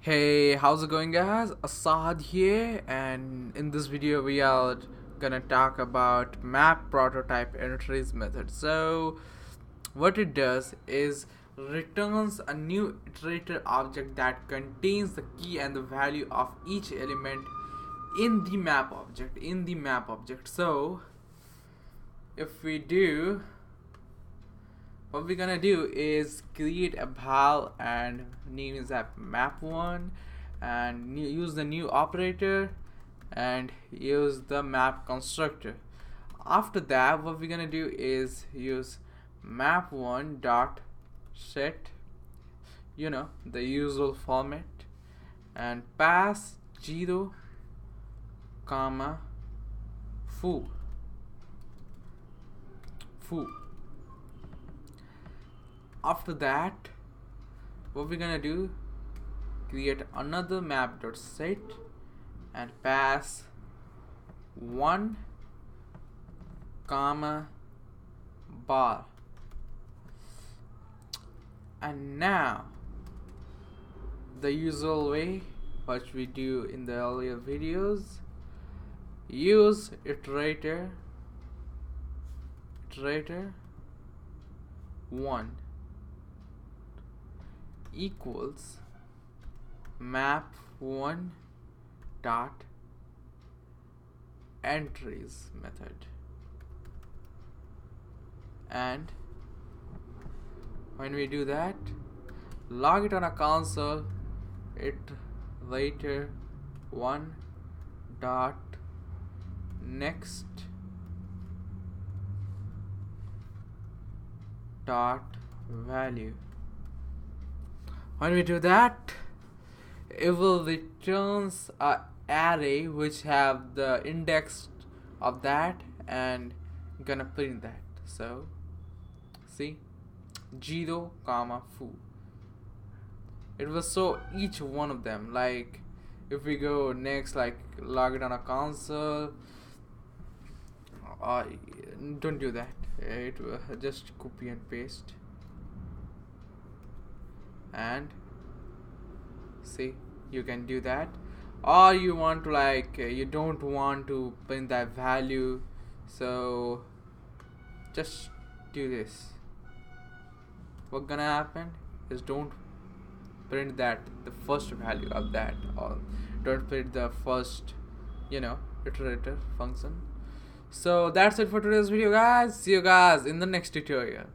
Hey, how's it going, guys? Assad here, and in this video we are gonna talk about Map.prototype.entries method. So what it does is returns a new iterator object that contains the key and the value of each element in the map object. So if we do, what we're gonna do is create a val and name is that map1, and use the new operator and use the map constructor. After that, what we're gonna do is use map1 dot set, the usual format, and pass 0 comma foo. After that, what we're gonna do, create another map.set and pass 1 comma bar. And now the usual way what we do in the earlier videos, use iterator 1 equals map1 dot entries method, and when we do that, log it on a console, iterator 1 dot next dot value. When we do that, it will returns a array which have the index of that and gonna print that. So see, 0 comma foo. It will show each one of them. Like if we go next, like log it on a console, don't do that. It will just copy and paste, and see, you can do that. Or you want to, like, you don't want to print that value, so just do this. What's gonna happen is don't print that the first value of that, or don't print the first iterator function. So that's it for today's video, guys. See you guys in the next tutorial.